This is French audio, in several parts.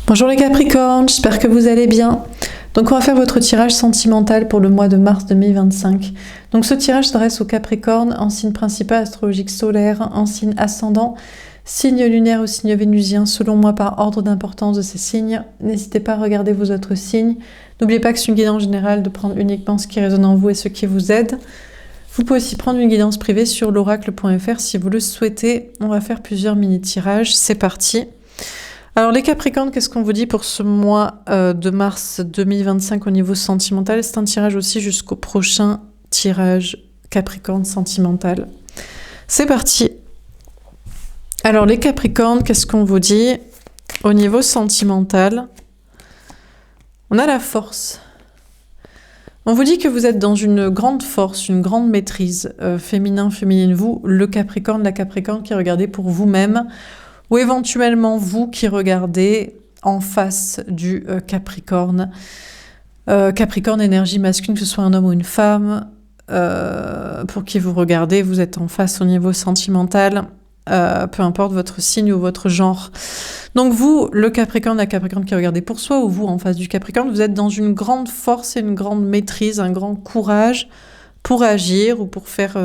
Bonjour les Capricornes, j'espère que vous allez bien. Donc on va faire votre tirage sentimental pour le mois de mars 2025. Donc ce tirage s'adresse aux Capricornes en signe principal astrologique solaire, en signe ascendant, signe lunaire ou signe vénusien, selon moi par ordre d'importance de ces signes. N'hésitez pas à regarder vos autres signes. N'oubliez pas que c'est une guidance générale, de prendre uniquement ce qui résonne en vous et ce qui vous aide. Vous pouvez aussi prendre une guidance privée sur l'oracle.fr si vous le souhaitez. On va faire plusieurs mini-tirages, c'est parti. Alors les Capricornes, qu'est-ce qu'on vous dit pour ce mois de mars 2025 au niveau sentimental? C'est un tirage aussi jusqu'au prochain tirage Capricorne sentimental. C'est parti. Alors les Capricornes, qu'est-ce qu'on vous dit au niveau sentimental? On a la force. On vous dit que vous êtes dans une grande force, une grande maîtrise, féminin, féminine. Vous, le Capricorne, la Capricorne qui regardez pour vous-même, ou éventuellement vous qui regardez en face du Capricorne. Capricorne, énergie masculine, que ce soit un homme ou une femme, pour qui vous regardez, vous êtes en face au niveau sentimental, peu importe votre signe ou votre genre. Donc vous, le Capricorne, la Capricorne qui regardez pour soi, ou vous en face du Capricorne, vous êtes dans une grande force et une grande maîtrise, un grand courage pour agir ou pour faire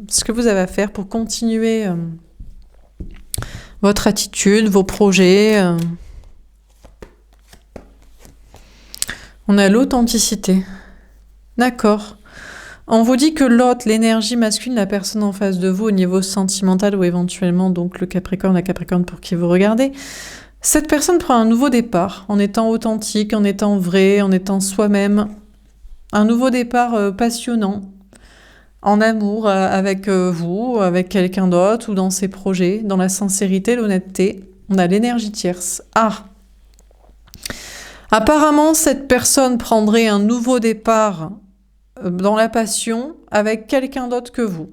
ce que vous avez à faire, pour continuer votre attitude, vos projets. On a l'authenticité. D'accord. On vous dit que l'autre, l'énergie masculine, la personne en face de vous au niveau sentimental ou éventuellement donc le Capricorne, la Capricorne pour qui vous regardez, cette personne prend un nouveau départ en étant authentique, en étant vrai, en étant soi-même. Un nouveau départ passionnant, en amour avec vous, avec quelqu'un d'autre ou dans ses projets, dans la sincérité, l'honnêteté. On a l'énergie tierce. Ah! Apparemment, cette personne prendrait un nouveau départ dans la passion avec quelqu'un d'autre que vous.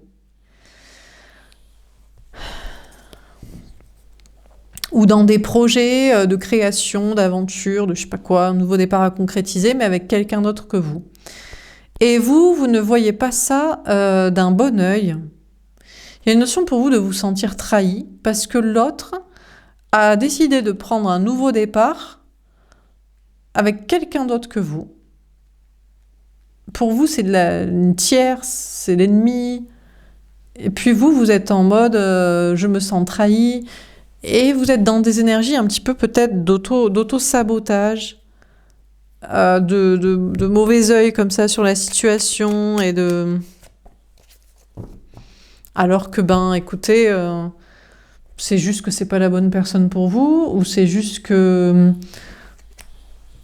Ou dans des projets de création, d'aventure, de je sais pas quoi, un nouveau départ à concrétiser, mais avec quelqu'un d'autre que vous. Et vous ne voyez pas ça d'un bon œil. Il y a une notion pour vous de vous sentir trahi parce que l'autre a décidé de prendre un nouveau départ avec quelqu'un d'autre que vous. Pour vous, c'est une tierce, c'est l'ennemi. Et puis vous êtes en mode je me sens trahi. Et vous êtes dans des énergies un petit peu peut-être d'auto-sabotage. De mauvais œil comme ça sur la situation et de... Alors que, écoutez, c'est juste que c'est pas la bonne personne pour vous, ou c'est juste que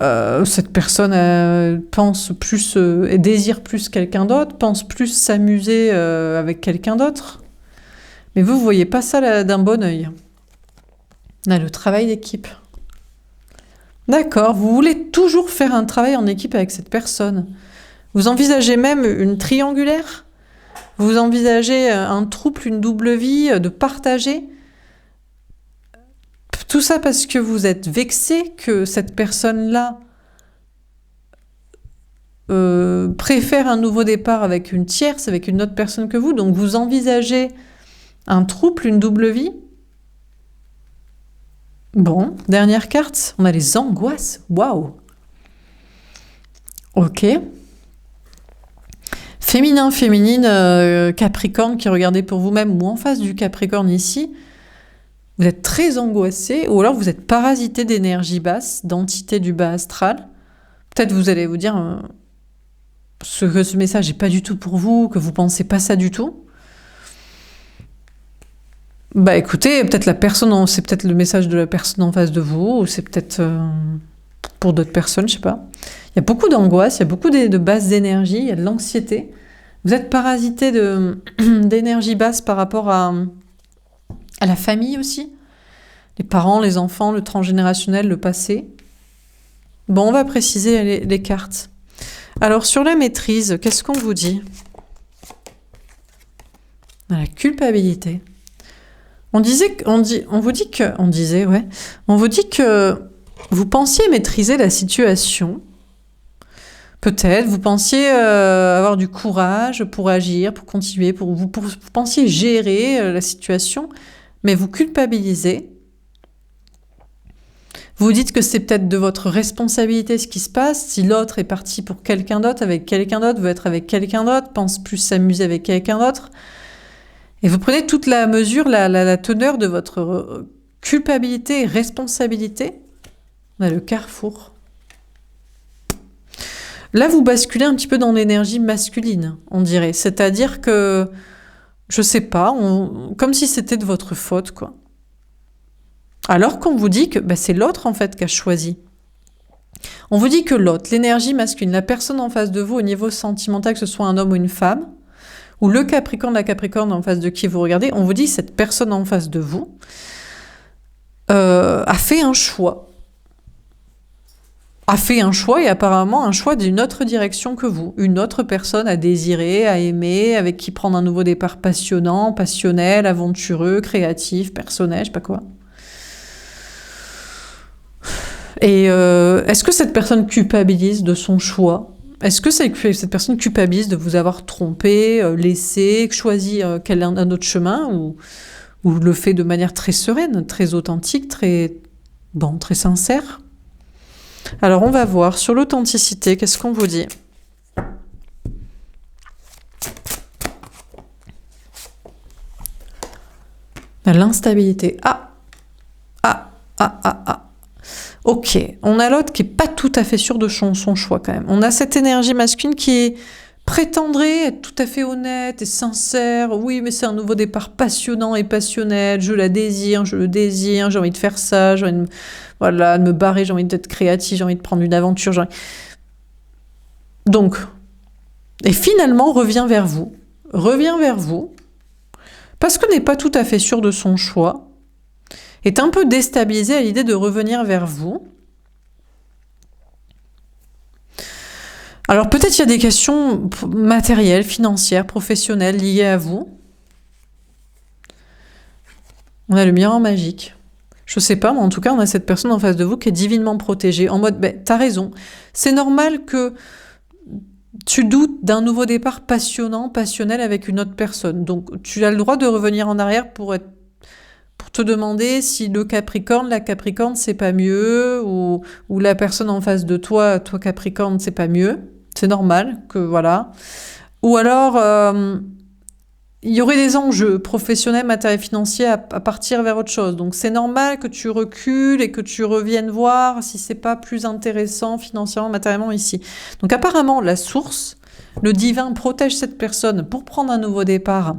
cette personne pense plus et désire plus quelqu'un d'autre, pense plus s'amuser avec quelqu'un d'autre. Mais vous voyez pas ça d'un bon œil. On a le travail d'équipe. D'accord, vous voulez toujours faire un travail en équipe avec cette personne. Vous envisagez même une triangulaire? Vous envisagez un trouble, une double vie, de partager? Tout ça parce que vous êtes vexé que cette personne-là préfère un nouveau départ avec une tierce, avec une autre personne que vous. Donc vous envisagez un trouble, une double vie? Bon, dernière carte, on a les angoisses. Waouh! Ok. Féminin, féminine, Capricorne qui regardez pour vous-même ou en face du Capricorne ici, vous êtes très angoissé ou alors vous êtes parasité d'énergie basse, d'entité du bas astral. Peut-être vous allez vous dire que ce message n'est pas du tout pour vous, que vous ne pensez pas ça du tout. Écoutez, peut-être c'est peut-être le message de la personne en face de vous, ou c'est peut-être pour d'autres personnes, je sais pas. Il y a beaucoup d'angoisse, il y a beaucoup de basses d'énergie, il y a de l'anxiété. Vous êtes parasité d'énergie basse par rapport à la famille aussi. Les parents, les enfants, le transgénérationnel, le passé. Bon, on va préciser les cartes. Alors, sur la maîtrise, qu'est-ce qu'on vous dit? La culpabilité. On vous dit que vous pensiez maîtriser la situation. Peut-être, vous pensiez avoir du courage pour agir, pour continuer, vous pensiez gérer la situation, mais vous culpabilisez. Vous dites que c'est peut-être de votre responsabilité ce qui se passe. Si l'autre est parti pour quelqu'un d'autre, avec quelqu'un d'autre, veut être avec quelqu'un d'autre, pense plus s'amuser avec quelqu'un d'autre. Et vous prenez toute la mesure, la teneur de votre culpabilité et responsabilité. On a le carrefour. Là, vous basculez un petit peu dans l'énergie masculine, on dirait. C'est-à-dire que, je sais pas, comme si c'était de votre faute, quoi. Alors qu'on vous dit que c'est l'autre, en fait, qui a choisi. On vous dit que l'autre, l'énergie masculine, la personne en face de vous au niveau sentimental, que ce soit un homme ou une femme, ou le Capricorne, la Capricorne en face de qui vous regardez, on vous dit que cette personne en face de vous a fait un choix. A fait un choix et apparemment un choix d'une autre direction que vous. Une autre personne à désirer, à aimer, avec qui prendre un nouveau départ passionnant, passionnel, aventureux, créatif, personnel, je sais pas quoi. Et est-ce que cette personne culpabilise de son choix? Est-ce que cette personne culpabilise de vous avoir trompé, laissé, choisi un autre chemin ou le fait de manière très sereine, très authentique, très sincère? Alors on va voir sur l'authenticité, qu'est-ce qu'on vous dit? L'instabilité. Ok, on a l'autre qui est pas tout à fait sûr de son choix quand même. On a cette énergie masculine qui prétendrait être tout à fait honnête et sincère. Oui, mais c'est un nouveau départ passionnant et passionnel. Je le désire, j'ai envie de faire ça, j'ai envie de me barrer, j'ai envie d'être créatif, j'ai envie de prendre une aventure. Donc, et finalement revient vers vous, parce que n'est pas tout à fait sûr de son choix, est un peu déstabilisé à l'idée de revenir vers vous. Alors peut-être il y a des questions matérielles, financières, professionnelles liées à vous. On a le miroir magique. Je sais pas, mais en tout cas, on a cette personne en face de vous qui est divinement protégée, en mode, t'as raison. C'est normal que tu doutes d'un nouveau départ passionnant, passionnel avec une autre personne. Donc tu as le droit de revenir en arrière pour te demander si la Capricorne, c'est pas mieux, ou la personne en face de toi Capricorne, c'est pas mieux. C'est normal que, voilà. Ou alors, il y aurait des enjeux professionnels, matériels, financiers à partir vers autre chose. Donc c'est normal que tu recules et que tu reviennes voir si c'est pas plus intéressant financièrement, matériellement ici. Donc apparemment, la source, le divin protège cette personne pour prendre un nouveau départ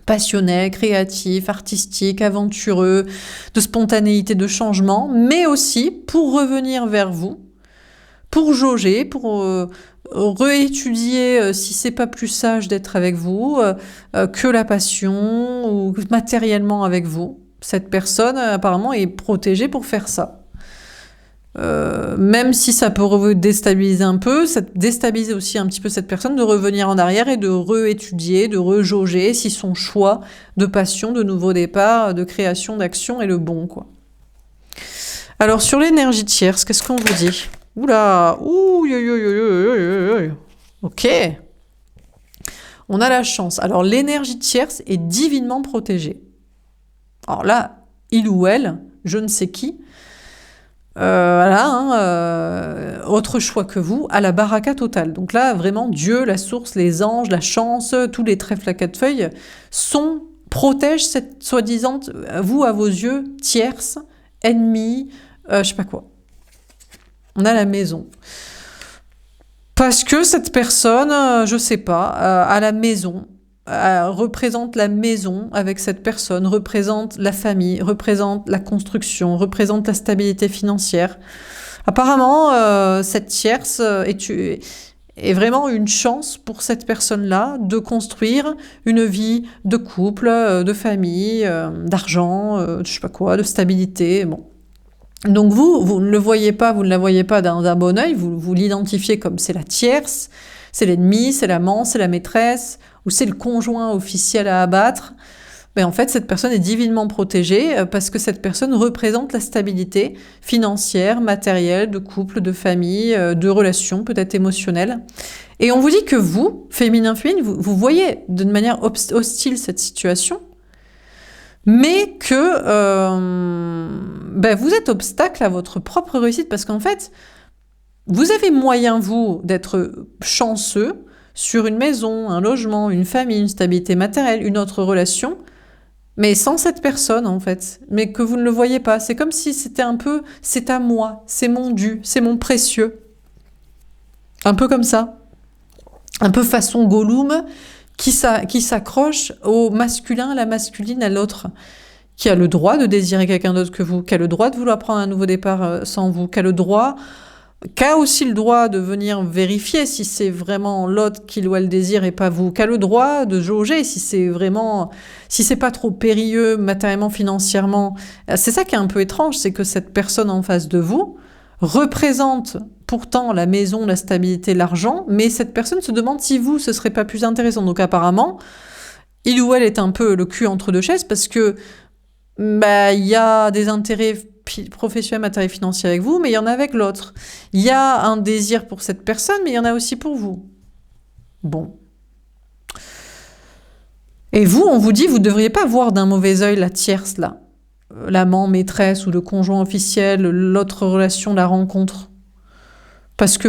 passionnel, créatif, artistique, aventureux, de spontanéité, de changement, mais aussi pour revenir vers vous, pour jauger, pour réétudier si c'est pas plus sage d'être avec vous que la passion ou matériellement avec vous. Cette personne apparemment est protégée pour faire ça. Même si ça peut déstabiliser un peu, ça déstabilise aussi un petit peu cette personne de revenir en arrière et de réétudier, de rejauger si son choix de passion, de nouveau départ, de création, d'action est le bon, quoi. Alors sur l'énergie tierce, qu'est-ce qu'on vous dit? Oula, ok. On a la chance. Alors l'énergie tierce est divinement protégée. Alors là, il ou elle, je ne sais qui, autre choix que vous, à la baraka totale. Donc là, vraiment, Dieu, la source, les anges, la chance, tous les trèfles à quatre feuilles protègent cette soi-disant, vous, à vos yeux, tierce, ennemie, je sais pas quoi. On a la maison. Parce que cette personne, je sais pas, à la maison, représente la maison avec cette personne, représente la famille, représente la construction, représente la stabilité financière. Apparemment, cette tierce est vraiment une chance pour cette personne-là de construire une vie de couple, de famille, d'argent, je sais pas quoi, de stabilité, bon. Donc vous ne le voyez pas, vous ne la voyez pas d'un bon œil, vous l'identifiez comme c'est la tierce, c'est l'ennemi, c'est l'amant, c'est la maîtresse, ou c'est le conjoint officiel à abattre. Mais en fait, cette personne est divinement protégée parce que cette personne représente la stabilité financière, matérielle, de couple, de famille, de relations, peut-être émotionnelles. Et on vous dit que vous, féminin, vous voyez d'une manière hostile cette situation, mais que vous êtes obstacle à votre propre réussite, parce qu'en fait, vous avez moyen, vous, d'être chanceux sur une maison, un logement, une famille, une stabilité matérielle, une autre relation, mais sans cette personne, en fait, mais que vous ne le voyez pas. C'est comme si c'était un peu, c'est à moi, c'est mon dû, c'est mon précieux. Un peu comme ça. Un peu façon Gollum, qui s'accroche au masculin, à la masculine, à l'autre, qui a le droit de désirer quelqu'un d'autre que vous, qui a le droit de vouloir prendre un nouveau départ sans vous, qui a aussi le droit de venir vérifier si c'est vraiment l'autre qui ou elle désire et pas vous, qui a le droit de jauger si c'est pas trop périlleux matériellement, financièrement. C'est ça qui est un peu étrange, c'est que cette personne en face de vous représente pourtant la maison, la stabilité, l'argent, mais cette personne se demande si vous, ce serait pas plus intéressant. Donc apparemment, il ou elle est un peu le cul entre deux chaises parce que il y a des intérêts professionnels, matériels, financiers avec vous, mais il y en a avec l'autre. Il y a un désir pour cette personne, mais il y en a aussi pour vous. Bon. Et vous, on vous dit, vous ne devriez pas voir d'un mauvais œil la tierce, là. L'amant, maîtresse ou le conjoint officiel, l'autre relation, la rencontre. Parce que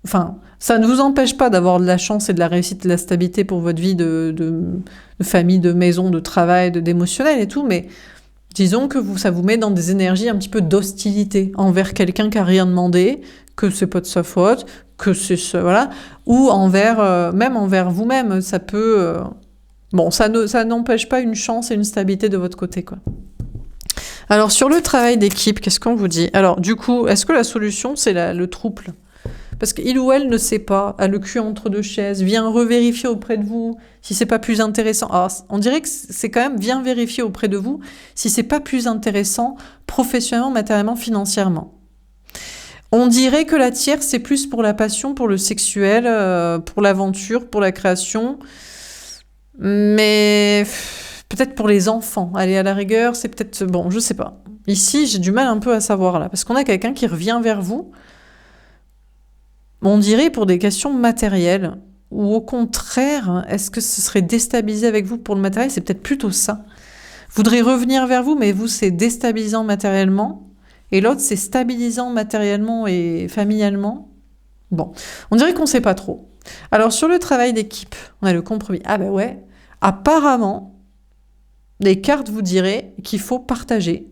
enfin, ça ne vous empêche pas d'avoir de la chance et de la réussite, de la stabilité pour votre vie de famille, de maison, de travail, d'émotionnel et tout, mais disons que ça vous met dans des énergies un petit peu d'hostilité envers quelqu'un qui a rien demandé, que c'est pas de sa faute, que c'est ça, voilà, ou même envers vous-même, ça peut... ça n'empêche pas une chance et une stabilité de votre côté, quoi. Alors, sur le travail d'équipe, qu'est-ce qu'on vous dit? Alors, du coup, est-ce que la solution, c'est le trouble? Parce qu'il ou elle ne sait pas, a le cul entre deux chaises, vient revérifier auprès de vous si c'est pas plus intéressant. Alors, on dirait que c'est quand même, vient vérifier auprès de vous si c'est pas plus intéressant professionnellement, matériellement, financièrement. On dirait que la tierce, c'est plus pour la passion, pour le sexuel, pour l'aventure, pour la création, mais peut-être pour les enfants. Allez, à la rigueur, c'est peut-être... Bon, je sais pas. Ici, j'ai du mal un peu à savoir, là, parce qu'on a quelqu'un qui revient vers vous, on dirait pour des questions matérielles, ou au contraire, est-ce que ce serait déstabilisé avec vous pour le matériel? C'est peut-être plutôt ça. Voudrait revenir vers vous, mais vous, c'est déstabilisant matériellement, et l'autre, c'est stabilisant matériellement et familialement. Bon, on dirait qu'on sait pas trop. Alors, sur le travail d'équipe, on a le compromis. Ah ben ouais, apparemment, les cartes vous diraient qu'il faut partager.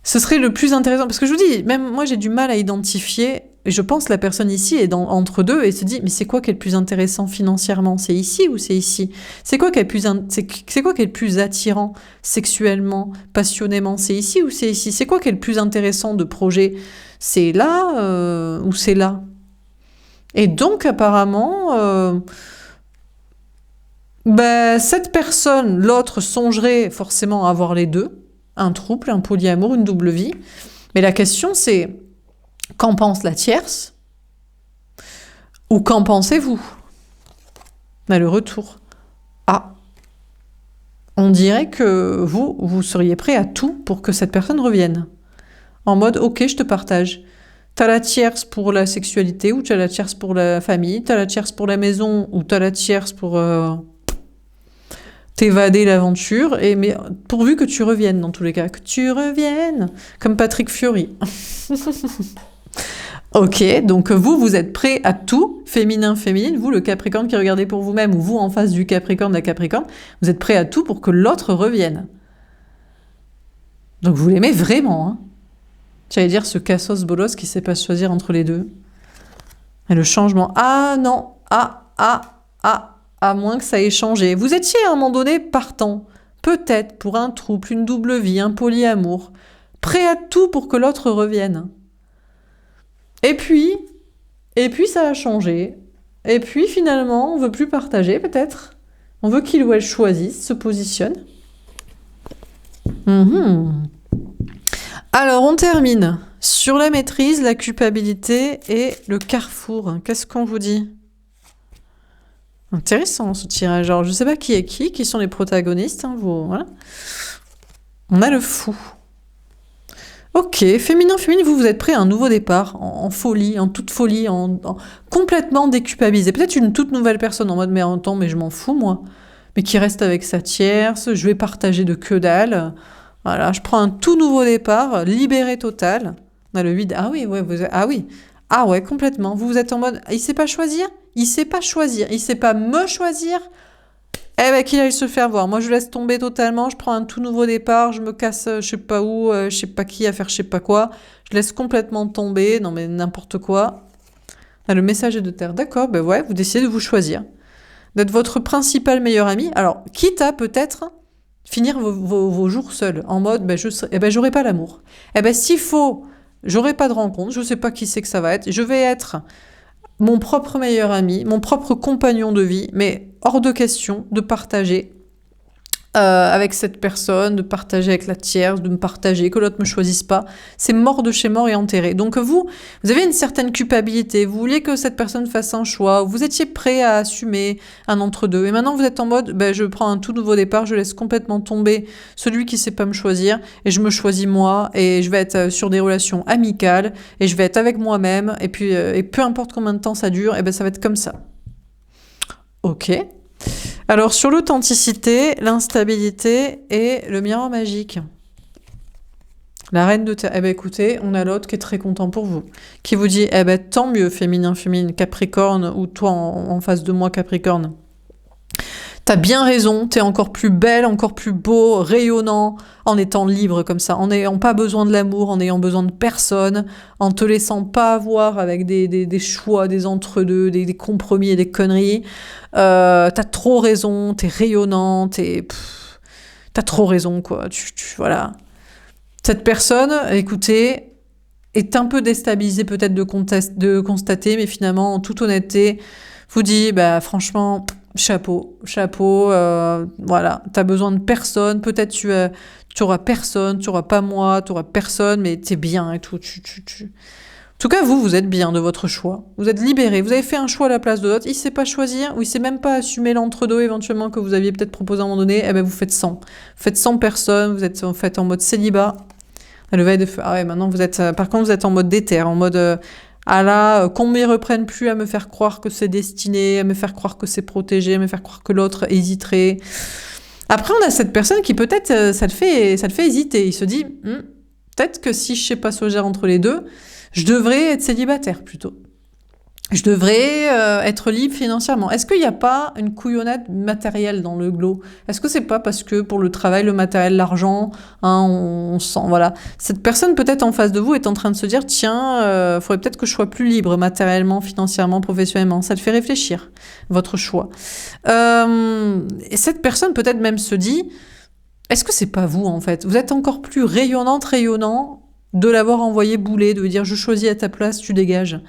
Ce serait le plus intéressant, parce que je vous dis, même moi j'ai du mal à identifier, et je pense que la personne ici est entre deux et se dit, mais c'est quoi qui est le plus intéressant financièrement? C'est ici ou c'est ici? C'est quoi qui est le plus attirant sexuellement, passionnément? C'est ici ou c'est ici? C'est quoi qui est le plus intéressant de projet? C'est là ou c'est là? Et donc apparemment... cette personne, l'autre, songerait forcément à avoir les deux, un trouble, un polyamour, une double vie. Mais la question, c'est qu'en pense la tierce ou qu'en pensez-vous? Le retour. Ah, on dirait que vous seriez prêt à tout pour que cette personne revienne. En mode, ok, je te partage. T'as la tierce pour la sexualité ou t'as la tierce pour la famille, t'as la tierce pour la maison ou t'as la tierce pour... t'évader l'aventure, mais pourvu que tu reviennes dans tous les cas, que tu reviennes, comme Patrick Fiori. Ok, donc vous êtes prêt à tout, féminin, féminine, vous le Capricorne qui regardez pour vous-même, ou vous en face du Capricorne, la Capricorne, vous êtes prêt à tout pour que l'autre revienne. Donc vous l'aimez vraiment, hein. J'allais dire ce cassos bolos qui sait pas choisir entre les deux. Et le changement, ah non, à moins que ça ait changé. Vous étiez à un moment donné partant, peut-être pour un trouble, une double vie, un polyamour, prêt à tout pour que l'autre revienne. Et puis ça a changé. Et puis finalement, on veut plus partager peut-être. On veut qu'il ou elle choisisse, se positionne. Alors on termine sur la maîtrise, la culpabilité et le carrefour. Qu'est-ce qu'on vous dit ? Intéressant ce tirage. Alors, je ne sais pas qui est qui sont les protagonistes. Hein, voilà. On a le fou. Ok, féminin, féminine, vous êtes prêts à un nouveau départ, en folie, en toute folie, complètement déculpabilisé. Peut-être une toute nouvelle personne en mode, mais en temps, mais je m'en fous, moi. mais qui reste avec sa tierce, je vais partager de que dalle. Voilà, je prends un tout nouveau départ, libéré total. On a le 8, ah oui, ouais, ah oui. Ah ouais, complètement. Vous êtes en mode, il sait pas choisir, il sait pas choisir, il sait pas me choisir. Eh ben, qu'il aille se faire voir. Moi, je laisse tomber totalement, je prends un tout nouveau départ, je me casse je sais pas où, je sais pas qui à faire je sais pas quoi. Je laisse complètement tomber, non mais n'importe quoi. Ah, le message est de terre. D'accord, ben ouais, vous décidez de vous choisir. D'être votre principal meilleur ami. Alors, quitte à peut-être finir vos jours seuls, en mode, j'aurai pas l'amour. Eh ben, s'il faut, j'aurai pas de rencontre, je sais pas qui c'est que ça va être, je vais être mon propre meilleur ami, mon propre compagnon de vie, mais hors de question de partager avec cette personne, de partager avec la tierce, de me partager, que l'autre me choisisse pas. C'est mort de chez mort et enterré. Donc vous avez une certaine culpabilité, vous vouliez que cette personne fasse un choix, vous étiez prêt à assumer un entre-deux, et maintenant vous êtes en mode, je prends un tout nouveau départ, je laisse complètement tomber celui qui sait pas me choisir, et je me choisis moi, et je vais être sur des relations amicales, et je vais être avec moi-même, et puis et peu importe combien de temps ça dure, et ça va être comme ça. Ok. Alors, sur l'authenticité, l'instabilité et le miroir magique. La reine de terre. Écoutez, on a l'autre qui est très content pour vous. Qui vous dit, tant mieux, féminin, Capricorne, ou toi en face de moi, Capricorne. T'as bien raison, t'es encore plus belle, encore plus beau, rayonnant, en étant libre comme ça, en n'ayant pas besoin de l'amour, en n'ayant besoin de personne, en te laissant pas avoir avec des choix, des entre-deux, des compromis et des conneries. T'as trop raison, t'es rayonnant, t'as trop raison, quoi. Voilà. Cette personne, écoutez, est un peu déstabilisée peut-être de constater, mais finalement, en toute honnêteté, vous dit, franchement... Chapeau, voilà, t'as besoin de personne, peut-être tu auras personne, tu auras pas moi, tu auras personne, mais t'es bien et tout. En tout cas, vous êtes bien de votre choix, vous êtes libéré, vous avez fait un choix à la place de l'autre, il sait pas choisir, ou il sait même pas assumer l'entre-deux éventuellement que vous aviez peut-être proposé à un moment donné, vous faites 100. Vous faites 100 personnes, vous êtes en fait en mode célibat, le veille de feu. Ah ouais, maintenant vous êtes, par contre vous êtes en mode déter, en mode... qu'on ne m'y reprenne plus à me faire croire que c'est destiné, à me faire croire que c'est protégé, à me faire croire que l'autre hésiterait. Après, on a cette personne qui peut-être, ça le fait hésiter. Il se dit, peut-être que si je sais pas choisir entre les deux, je devrais être célibataire plutôt. Je devrais être libre financièrement. Est-ce qu'il n'y a pas une couillonnade matérielle dans le glow? Est-ce que c'est pas parce que pour le travail, le matériel, l'argent, on sent, voilà. Cette personne peut-être en face de vous est en train de se dire, tiens, faudrait peut-être que je sois plus libre matériellement, financièrement, professionnellement. Ça le fait réfléchir, votre choix. Et cette personne peut-être même se dit, est-ce que c'est pas vous en fait? Vous êtes encore plus rayonnant de l'avoir envoyé bouler, de lui dire, je choisis à ta place, tu dégages.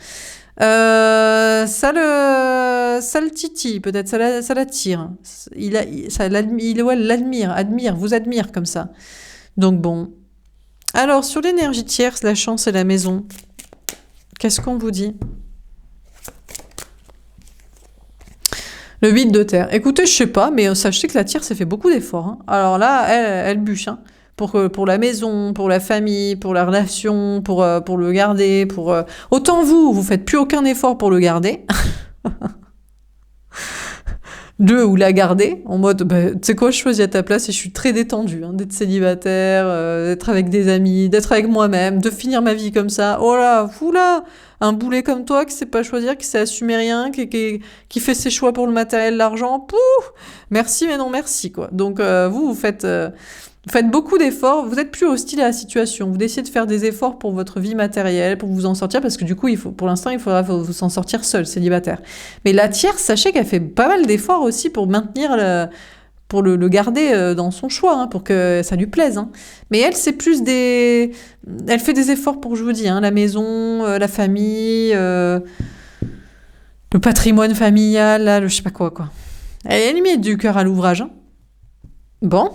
Ça le titille, peut-être, ça l'attire. L'admire, vous admire comme ça. Donc bon. Alors, sur l'énergie tierce, la chance et la maison, qu'est-ce qu'on vous dit? Le 8 de terre. Écoutez, je sais pas, mais sachez que la tierce, elle fait beaucoup d'efforts. Hein. Alors là, elle bûche, hein. Pour la maison, pour la famille, pour la relation, pour le garder, autant vous faites plus aucun effort pour le garder. Ou la garder, en mode, tu sais quoi, je choisis à ta place et je suis très détendue, hein, d'être célibataire, d'être avec des amis, d'être avec moi-même, de finir ma vie comme ça. Oh là, oula, un boulet comme toi qui sait pas choisir, qui sait assumer rien, qui fait ses choix pour le matériel, l'argent, pouf, merci mais non merci, quoi. Donc vous faites beaucoup d'efforts, vous êtes plus hostile à la situation, vous décidez de faire des efforts pour votre vie matérielle, pour vous en sortir, parce que du coup, pour l'instant, il faudra vous en sortir seul, célibataire. Mais la tierce, sachez qu'elle fait pas mal d'efforts aussi pour maintenir pour le garder dans son choix, hein, pour que ça lui plaise. Hein. Mais elle, c'est plus elle fait des efforts pour, je vous dis, hein, la maison, la famille, le patrimoine familial, là, je sais pas quoi. Elle a mis du cœur à l'ouvrage. Hein. Bon.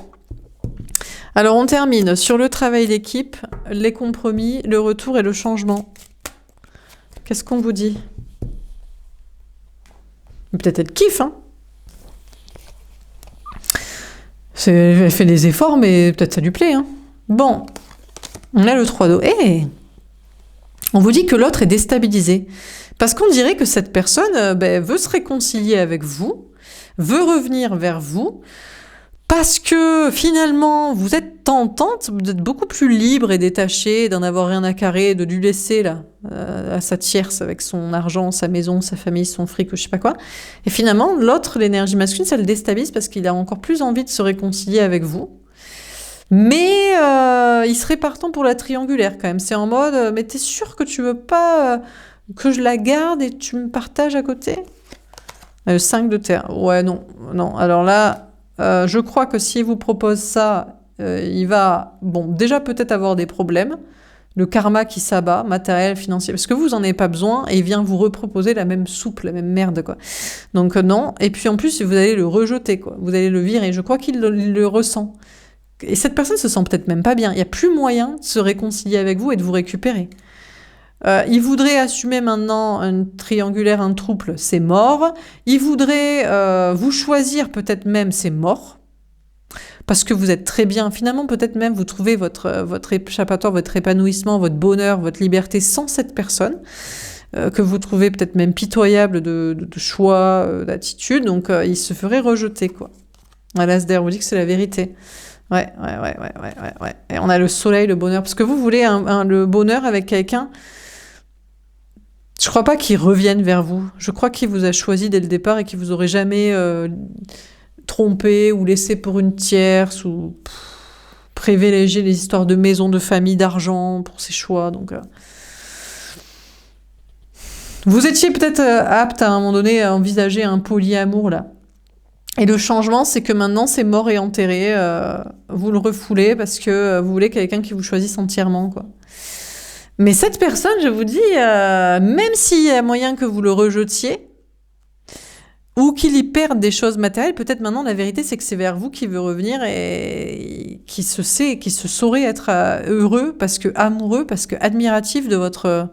Alors, on termine sur le travail d'équipe, les compromis, le retour et le changement. Qu'est-ce qu'on vous dit? Peut-être elle kiffe, hein? Elle fait des efforts, mais peut-être ça lui plaît, hein? Bon, on a le 3 d'eau. On vous dit que l'autre est déstabilisé. Parce qu'on dirait que cette personne veut se réconcilier avec vous, veut revenir vers vous, parce que finalement, vous êtes tentante, vous êtes beaucoup plus libre et détachée d'en avoir rien à carrer, de lui laisser là, à sa tierce avec son argent, sa maison, sa famille, son fric ou je sais pas quoi. Et finalement, l'autre, l'énergie masculine, ça le déstabilise parce qu'il a encore plus envie de se réconcilier avec vous. Mais il serait partant pour la triangulaire quand même. C'est en mode, mais t'es sûr que tu veux pas que je la garde et tu me partages à côté? 5 de terre. Ouais, non. Alors là... je crois que s'il vous propose ça, il va, déjà peut-être avoir des problèmes, le karma qui s'abat, matériel, financier, parce que vous en avez pas besoin, et il vient vous reproposer la même soupe, la même merde, quoi. Donc non, et puis en plus, vous allez le rejeter, quoi. Vous allez le virer, je crois qu'il le ressent. Et cette personne se sent peut-être même pas bien, il n'y a plus moyen de se réconcilier avec vous et de vous récupérer. Il voudrait assumer maintenant un triangulaire, un trouble, c'est mort. Il voudrait vous choisir, peut-être même, c'est mort. Parce que vous êtes très bien. Finalement, peut-être même vous trouvez votre échappatoire, votre épanouissement, votre bonheur, votre liberté sans cette personne, que vous trouvez peut-être même pitoyable de choix, d'attitude. Donc, il se ferait rejeter, quoi. L'Asder vous dit que c'est la vérité. Ouais. Et on a le soleil, le bonheur. Parce que vous voulez le bonheur avec quelqu'un... Je crois pas qu'il revienne vers vous. Je crois qu'il vous a choisi dès le départ et qu'il vous aurait jamais trompé ou laissé pour une tierce ou privilégié les histoires de maison, de famille, d'argent pour ses choix. Donc, vous étiez peut-être apte à un moment donné à envisager un polyamour là. Et le changement, c'est que maintenant c'est mort et enterré. Vous le refoulez parce que vous voulez quelqu'un qui vous choisisse entièrement, quoi. Mais cette personne, je vous dis, même s'il y a moyen que vous le rejetiez, ou qu'il y perde des choses matérielles, peut-être maintenant la vérité c'est que c'est vers vous qu'il veut revenir et qui se saurait être heureux, parce que amoureux, parce que admiratif de votre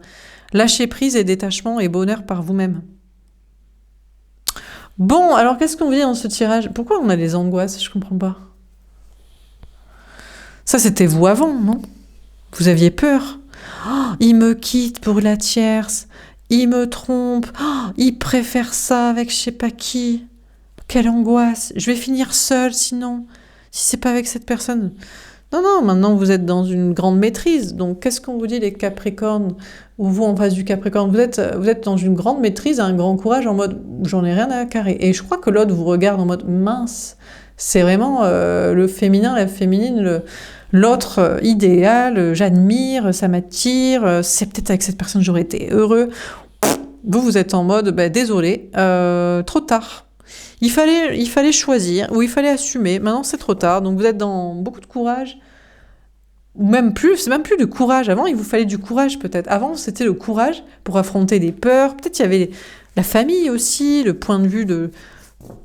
lâcher prise et détachement et bonheur par vous-même. Bon, alors qu'est-ce qu'on dit dans ce tirage? Pourquoi on a les angoisses? Je comprends pas. Ça c'était vous avant, non? Vous aviez peur. Oh, il me quitte pour la tierce, il me trompe, oh, il préfère ça avec je sais pas qui. Quelle angoisse, je vais finir seule sinon, si c'est pas avec cette personne. Non, maintenant vous êtes dans une grande maîtrise. Donc qu'est-ce qu'on vous dit les Capricornes, ou vous en face du Capricorne, vous êtes dans une grande maîtrise, un grand courage en mode j'en ai rien à carrer. Et je crois que l'autre vous regarde en mode mince, c'est vraiment le féminin, la féminine, l'autre idéal, j'admire, ça m'attire, c'est peut-être avec cette personne j'aurais été heureux. Vous êtes en mode, désolé, trop tard. Il fallait choisir, ou il fallait assumer, maintenant c'est trop tard, donc vous êtes dans beaucoup de courage, ou même plus, c'est même plus de courage, avant il vous fallait du courage peut-être, avant c'était le courage pour affronter des peurs, peut-être il y avait la famille aussi, le point de vue de...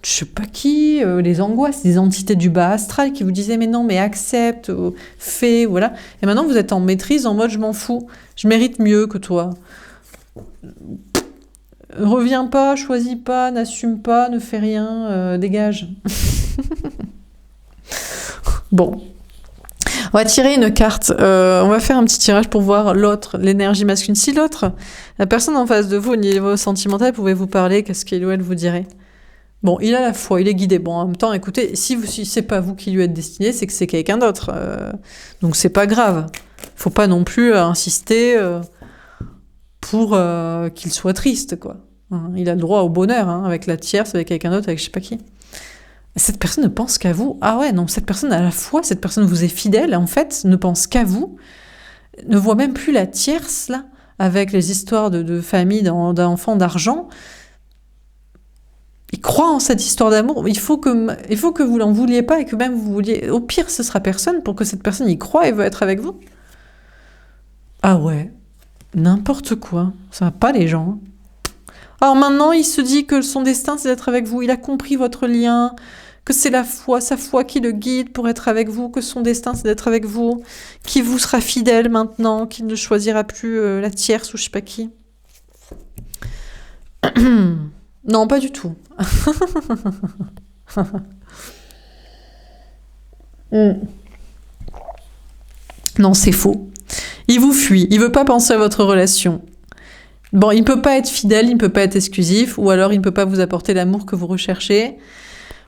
je sais pas qui, les angoisses, des entités du bas astral qui vous disaient mais non, mais accepte, fais, voilà. Et maintenant vous êtes en maîtrise, en mode je m'en fous, je mérite mieux que toi. Reviens pas, choisis pas, n'assume pas, ne fais rien, dégage. Bon. On va tirer une carte. On va faire un petit tirage pour voir l'autre, l'énergie masculine. Si l'autre, la personne en face de vous, au niveau sentimental, pouvait vous parler, qu'est-ce qu'il ou elle vous dirait? Bon, il a la foi, il est guidé. Bon, en même temps, écoutez, si c'est pas vous qui lui êtes destiné, c'est que c'est quelqu'un d'autre. Donc c'est pas grave. Faut pas non plus insister pour qu'il soit triste, quoi. Il a le droit au bonheur, avec la tierce, avec quelqu'un d'autre, avec je sais pas qui. Cette personne ne pense qu'à vous. Ah ouais, non, cette personne a la foi, cette personne vous est fidèle, en fait, ne pense qu'à vous, ne voit même plus la tierce, là, avec les histoires de famille, d'enfants, d'argent. Il croit en cette histoire d'amour. Il faut que vous l'en vouliez pas et que même vous vouliez... Au pire, ce sera personne pour que cette personne y croit et veut être avec vous. Ah ouais, n'importe quoi. Ça va pas, les gens. Alors maintenant, il se dit que son destin, c'est d'être avec vous. Il a compris votre lien, que c'est la foi, sa foi qui le guide pour être avec vous, que son destin, c'est d'être avec vous, qui vous sera fidèle maintenant, qu'il ne choisira plus la tierce ou je sais pas qui. Non, pas du tout. Non, c'est faux. Il vous fuit, il veut pas penser à votre relation. Bon, il ne peut pas être fidèle, il ne peut pas être exclusif, ou alors il ne peut pas vous apporter l'amour que vous recherchez.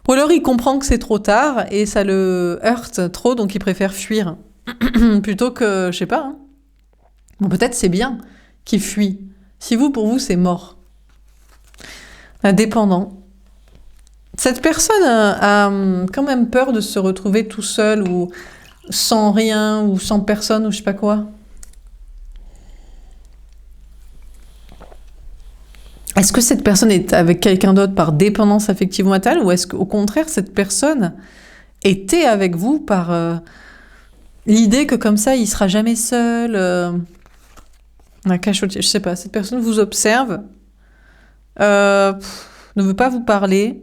Ou alors il comprend que c'est trop tard et ça le heurte trop, donc il préfère fuir. Plutôt que, je sais pas, hein. Bon, peut-être c'est bien qu'il fuit. Si vous, pour vous, c'est mort. Indépendant. Cette personne a quand même peur de se retrouver tout seul ou sans rien ou sans personne ou je sais pas quoi. Est-ce que cette personne est avec quelqu'un d'autre par dépendance affective ou mentale ou est-ce qu'au contraire cette personne était avec vous par l'idée que comme ça il sera jamais seul un cachotier, je sais pas, cette personne vous observe, ne veut pas vous parler,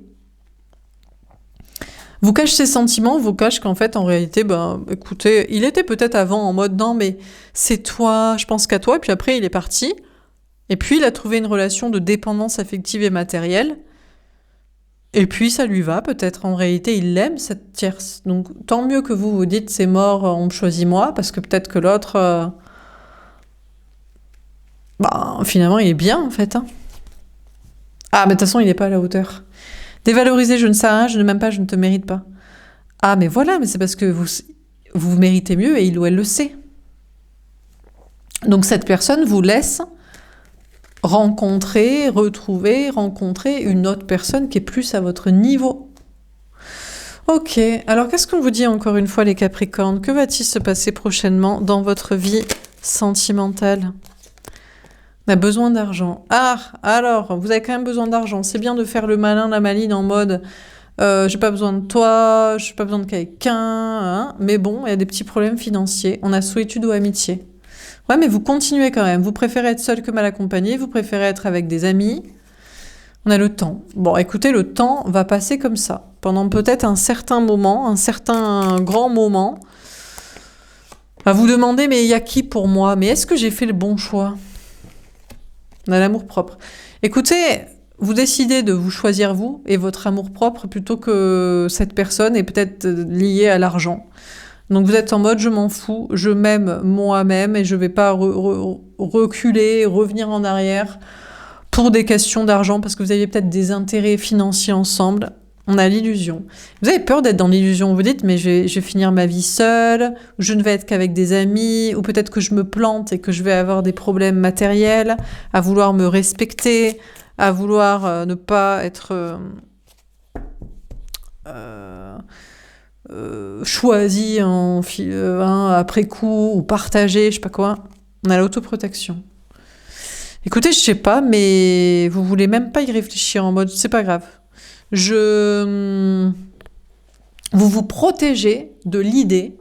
vous cache ses sentiments, vous cache qu'en fait en réalité, ben écoutez, il était peut-être avant en mode non mais c'est toi, je pense qu'à toi, et puis après il est parti. Et puis, il a trouvé une relation de dépendance affective et matérielle. Et puis, ça lui va, peut-être. En réalité, il l'aime, cette tierce. Donc, tant mieux que vous vous dites, c'est mort, on me choisit moi, parce que peut-être que l'autre, finalement, il est bien, en fait. Hein. Ah, mais de toute façon, il n'est pas à la hauteur. Dévaloriser, je ne sais rien, je ne m'aime pas, je ne te mérite pas. Ah, mais voilà, mais c'est parce que vous méritez mieux et il ou elle le sait. Donc, cette personne vous laisse rencontrer une autre personne qui est plus à votre niveau. Ok, alors qu'est-ce qu'on vous dit encore une fois les Capricornes? Que va-t-il se passer prochainement dans votre vie sentimentale? On a besoin d'argent. Ah, alors, vous avez quand même besoin d'argent. C'est bien de faire le malin, la maline en mode j'ai pas besoin de toi, j'ai pas besoin de quelqu'un, hein, mais bon, il y a des petits problèmes financiers. On a solitude ou amitié. Ouais, mais vous continuez quand même. Vous préférez être seul que mal accompagné. Vous préférez être avec des amis. On a le temps. Bon, écoutez, le temps va passer comme ça. Pendant peut-être un certain moment, un certain grand moment. À vous demander, mais il y a qui pour moi? Mais est-ce que j'ai fait le bon choix? On a l'amour-propre. Écoutez, vous décidez de vous choisir vous et votre amour-propre plutôt que cette personne est peut-être liée à l'argent. Donc vous êtes en mode je m'en fous, je m'aime moi-même et je vais pas reculer, revenir en arrière pour des questions d'argent parce que vous aviez peut-être des intérêts financiers ensemble. On a l'illusion. Vous avez peur d'être dans l'illusion, vous dites mais je vais finir ma vie seule, ou je ne vais être qu'avec des amis, ou peut-être que je me plante et que je vais avoir des problèmes matériels, à vouloir me respecter, à vouloir ne pas être... choisi après coup ou partagé, je sais pas quoi. On a l'autoprotection. Écoutez, je sais pas, mais vous voulez même pas y réfléchir en mode c'est pas grave. Vous vous protégez de l'idée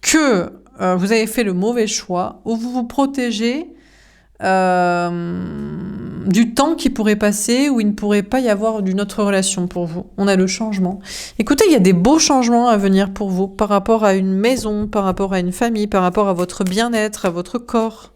que vous avez fait le mauvais choix ou vous vous protégez du temps qui pourrait passer où il ne pourrait pas y avoir d'une autre relation pour vous. On a le changement. Écoutez, il y a des beaux changements à venir pour vous par rapport à une maison, par rapport à une famille, par rapport à votre bien-être, à votre corps.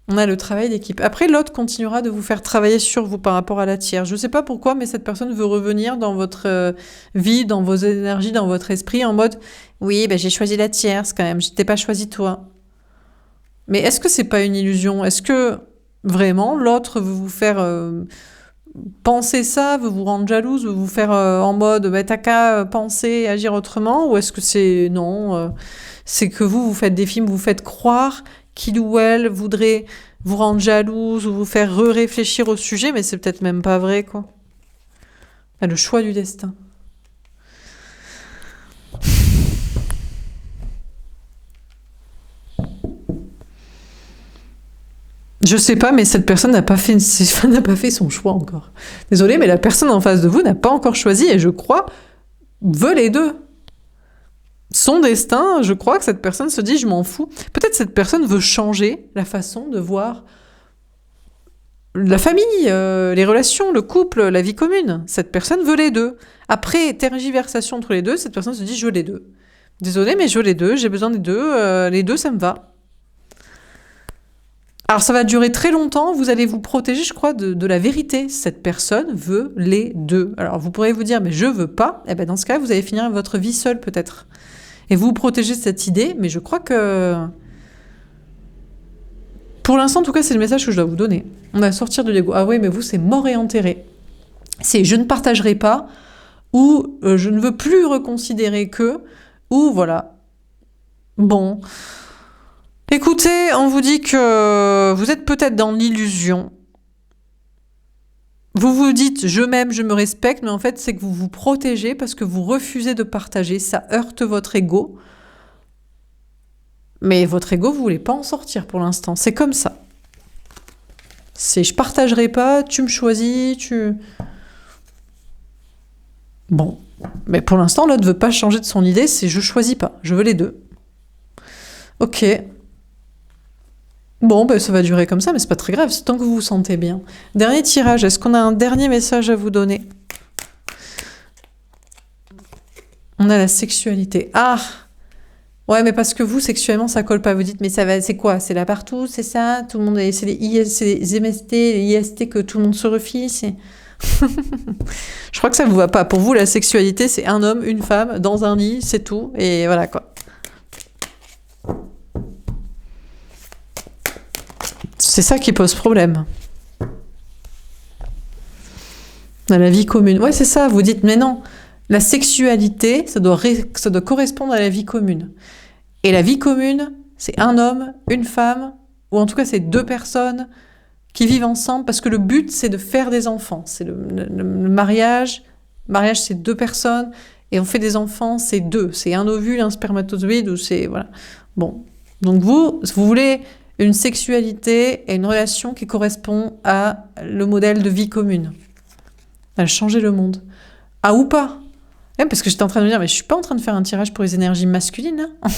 On a le travail d'équipe. Après, l'autre continuera de vous faire travailler sur vous par rapport à la tierce. Je ne sais pas pourquoi, mais cette personne veut revenir dans votre vie, dans vos énergies, dans votre esprit, en mode « Oui, j'ai choisi la tierce quand même, je t'ai pas choisi toi. » Mais est-ce que c'est pas une illusion? Est-ce que vraiment l'autre veut vous faire penser ça, veut vous rendre jalouse, veut vous faire en mode t'as qu'à penser et agir autrement? Ou est-ce que c'est non, c'est que vous faites des films, vous faites croire qu'il ou elle voudrait vous rendre jalouse ou vous faire réfléchir au sujet, mais c'est peut-être même pas vrai, quoi. Le choix du destin. Je sais pas, mais cette personne n'a pas fait son choix encore. Désolée, mais la personne en face de vous n'a pas encore choisi et je crois veut les deux. Son destin, je crois que cette personne se dit je m'en fous. Peut-être cette personne veut changer la façon de voir la famille, les relations, le couple, la vie commune. Cette personne veut les deux. Après tergiversation entre les deux, cette personne se dit je veux les deux. Désolée, mais je veux les deux, j'ai besoin des deux, les deux ça me va. Alors ça va durer très longtemps, vous allez vous protéger, je crois, de la vérité. Cette personne veut les deux. Alors vous pourrez vous dire, mais je veux pas. Eh ben dans ce cas, vous allez finir votre vie seule peut-être. Et vous vous protégez de cette idée, mais je crois que Pour l'instant, en tout cas, c'est le message que je dois vous donner. On va sortir de l'ego. Ah oui, mais vous, c'est mort et enterré. C'est je ne partagerai pas, ou je ne veux plus reconsidérer que, ou voilà. Bon. Écoutez, on vous dit que vous êtes peut-être dans l'illusion. Vous vous dites je m'aime, je me respecte, mais en fait, c'est que vous vous protégez parce que vous refusez de partager. Ça heurte votre ego. Mais votre ego, vous voulez pas en sortir pour l'instant. C'est comme ça. C'est je partagerai pas, tu me choisis, tu... Bon. Mais pour l'instant, l'autre ne veut pas changer de son idée, c'est je choisis pas. Je veux les deux. Ok. Bon, ben ça va durer comme ça, mais c'est pas très grave, c'est tant que vous vous sentez bien. Dernier tirage, est-ce qu'on a un dernier message à vous donner? On a la sexualité. Ah! Ouais, mais parce que vous, sexuellement, ça colle pas. Vous dites, mais ça va, c'est quoi? C'est là partout, c'est ça? Tout le monde, c'est les MST, les IST que tout le monde se refie, c'est... Je crois que ça vous va pas. Pour vous, la sexualité, c'est un homme, une femme, dans un lit, c'est tout. Et voilà, quoi. C'est ça qui pose problème. Dans la vie commune. Ouais, c'est ça. Vous dites, mais non. La sexualité, ça doit correspondre à la vie commune. Et la vie commune, c'est un homme, une femme, ou en tout cas, c'est deux personnes qui vivent ensemble, parce que le but, c'est de faire des enfants. C'est le mariage. Le mariage, c'est deux personnes, et on fait des enfants, c'est deux. C'est un ovule, un spermatozoïde, ou c'est... Voilà. Bon. Donc vous voulez une sexualité et une relation qui correspond à le modèle de vie commune. À changer le monde. Ah, ou pas. Parce que j'étais en train de me dire, mais je suis pas en train de faire un tirage pour les énergies masculines. Hein.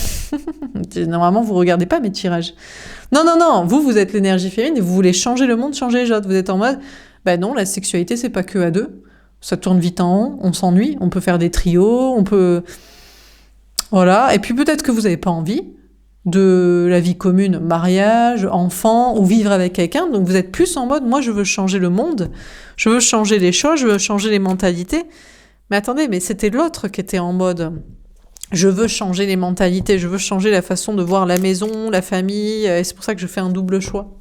Normalement, vous regardez pas mes tirages. Non, non, non. Vous êtes l'énergie féminine et vous voulez changer le monde, changer les autres. Vous êtes en mode, bah non, la sexualité, c'est pas que à deux. Ça tourne vite en rond, on s'ennuie, on peut faire des trios, on peut... Voilà. Et puis peut-être que vous avez pas envie de la vie commune, mariage, enfant, ou vivre avec quelqu'un. Donc vous êtes plus en mode, moi, je veux changer le monde, je veux changer les choses, je veux changer les mentalités. Mais attendez, mais c'était l'autre qui était en mode je veux changer les mentalités, je veux changer la façon de voir la maison, la famille, et c'est pour ça que je fais un double choix.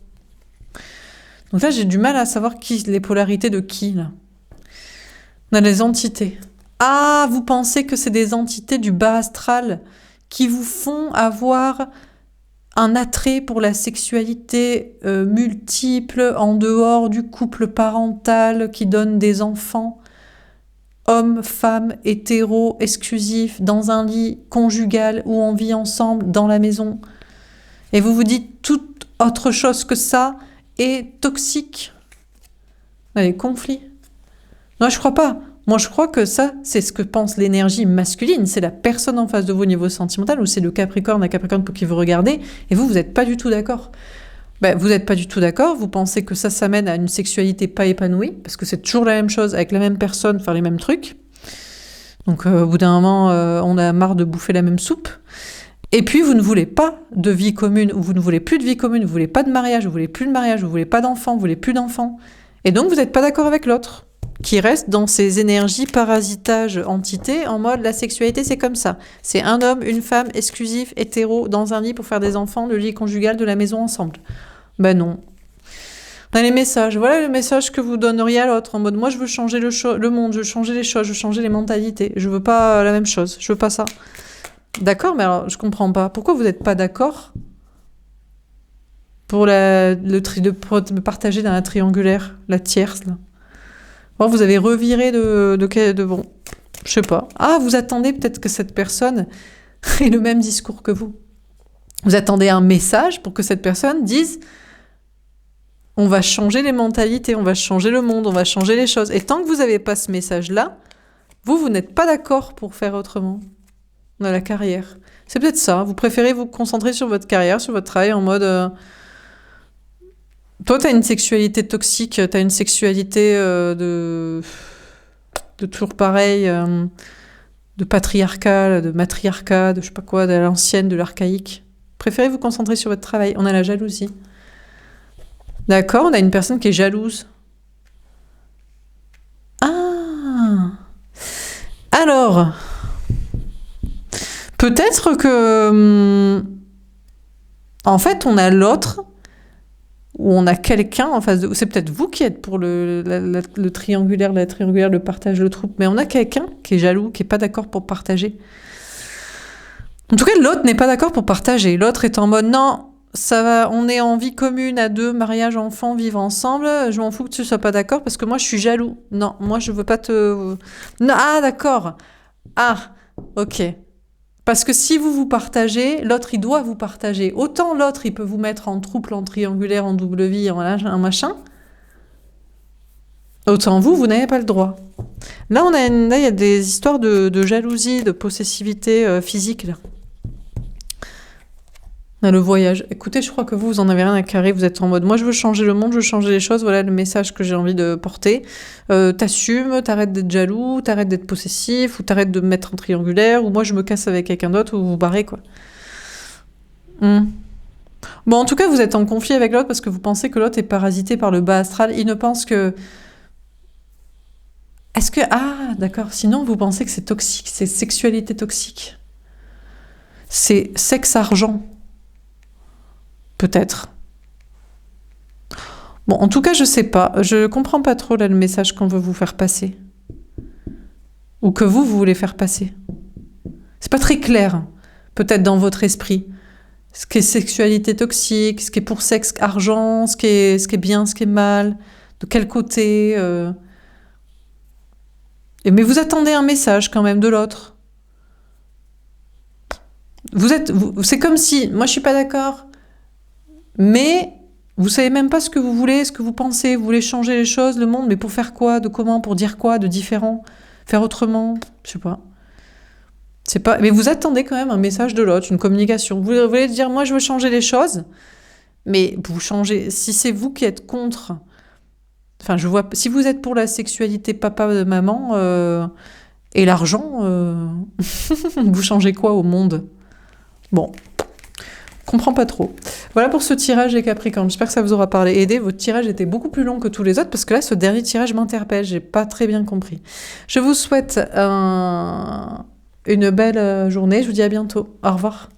Donc là, j'ai du mal à savoir les polarités de qui, là. On a les entités. Ah, vous pensez que c'est des entités du bas astral qui vous font avoir un attrait pour la sexualité multiple, en dehors du couple parental qui donne des enfants? Homme, femme, hétéro, exclusif, dans un lit conjugal où on vit ensemble dans la maison. Et vous vous dites toute autre chose que ça est toxique. Les conflits. Non, je crois pas. Moi, je crois que ça, c'est ce que pense l'énergie masculine. C'est la personne en face de vous au niveau sentimental, ou c'est le Capricorne, la Capricorne pour qui vous regardez, et vous n'êtes pas du tout d'accord. Ben, vous n'êtes pas du tout d'accord, vous pensez que ça mène à une sexualité pas épanouie, parce que c'est toujours la même chose, avec la même personne, faire les mêmes trucs. Donc au bout d'un moment, on a marre de bouffer la même soupe. Et puis vous ne voulez pas de vie commune, ou vous ne voulez plus de vie commune, vous voulez pas de mariage, vous voulez plus de mariage, vous voulez pas d'enfants, vous voulez plus d'enfants. Et donc vous n'êtes pas d'accord avec l'autre, qui reste dans ces énergies parasitage entités, en mode la sexualité c'est comme ça. C'est un homme, une femme, exclusif, hétéro, dans un lit pour faire des enfants, le lit conjugal de la maison ensemble. Ben non. On a les messages. Voilà le message que vous donneriez à l'autre, en mode moi je veux changer le monde, je veux changer les choses, je veux changer les mentalités. Je veux pas la même chose, je veux pas ça. D'accord, mais alors je comprends pas. Pourquoi vous n'êtes pas d'accord pour de partager dans la triangulaire, la tierce là? Or, vous avez reviré de bon, je sais pas. Ah, vous attendez peut-être que cette personne ait le même discours que vous. Vous attendez un message pour que cette personne dise on va changer les mentalités, on va changer le monde, on va changer les choses. Et tant que vous n'avez pas ce message-là, vous n'êtes pas d'accord pour faire autrement dans la carrière. C'est peut-être ça. Vous préférez vous concentrer sur votre carrière, sur votre travail en mode... Toi, tu as une sexualité toxique, tu as une sexualité de toujours pareil, de patriarcat, de matriarcat, de je sais pas quoi, de l'ancienne, de l'archaïque. Préférez vous concentrer sur votre travail. On a la jalousie. D'accord, on a une personne qui est jalouse. Ah! Alors, peut-être que... en fait, on a l'autre où on a quelqu'un en face de... C'est peut-être vous qui êtes pour le triangulaire, la triangulaire, le partage, le trouble, mais on a quelqu'un qui est jaloux, qui est pas d'accord pour partager. En tout cas, l'autre n'est pas d'accord pour partager. L'autre est en mode, non, ça va, on est en vie commune à deux, mariage, enfant, vivre ensemble, je m'en fous que tu sois pas d'accord parce que moi je suis jaloux. Non, moi je veux pas te... Non, ah, d'accord. Ah, ok. Parce que si vous vous partagez, l'autre, il doit vous partager. Autant l'autre, il peut vous mettre en trouble, en triangulaire, en double vie, en machin. Autant vous, vous n'avez pas le droit. Là, là, il y a des histoires de jalousie, de possessivité physique, là. Le voyage. Écoutez, je crois que vous en avez rien à carrer. Vous êtes en mode, moi, je veux changer le monde, je veux changer les choses. Voilà le message que j'ai envie de porter. T'assumes, t'arrêtes d'être jaloux, t'arrêtes d'être possessif, ou t'arrêtes de me mettre en triangulaire, ou moi, je me casse avec quelqu'un d'autre, ou vous barrez, quoi. Bon, en tout cas, vous êtes en conflit avec l'autre parce que vous pensez que l'autre est parasité par le bas astral. Il ne pense que... Est-ce que... Ah, d'accord. Sinon, vous pensez que c'est toxique, c'est sexualité toxique. C'est sexe-argent. Peut-être. Bon, en tout cas, je sais pas. Je comprends pas trop là le message qu'on veut vous faire passer. Ou que vous voulez faire passer. C'est pas très clair, peut-être dans votre esprit. Ce qui est sexualité toxique, ce qui est pour sexe, argent, ce qui est bien, ce qui est mal, de quel côté. Mais vous attendez un message quand même de l'autre. C'est comme si, moi je suis pas d'accord, mais vous savez même pas ce que vous voulez, ce que vous pensez, vous voulez changer les choses, le monde, mais pour faire quoi, de comment, pour dire quoi, de différent, faire autrement, je sais pas. C'est pas, mais vous attendez quand même un message de l'autre, une communication. Vous voulez dire, moi je veux changer les choses, mais vous changez. Si c'est vous qui êtes contre, enfin je vois, si vous êtes pour la sexualité papa, maman et l'argent, vous changez quoi au monde? Bon, comprends pas trop. Voilà pour ce tirage des Capricornes. J'espère que ça vous aura aidé. Votre tirage était beaucoup plus long que tous les autres parce que là, ce dernier tirage m'interpelle. J'ai pas très bien compris. Je vous souhaite une belle journée. Je vous dis à bientôt. Au revoir.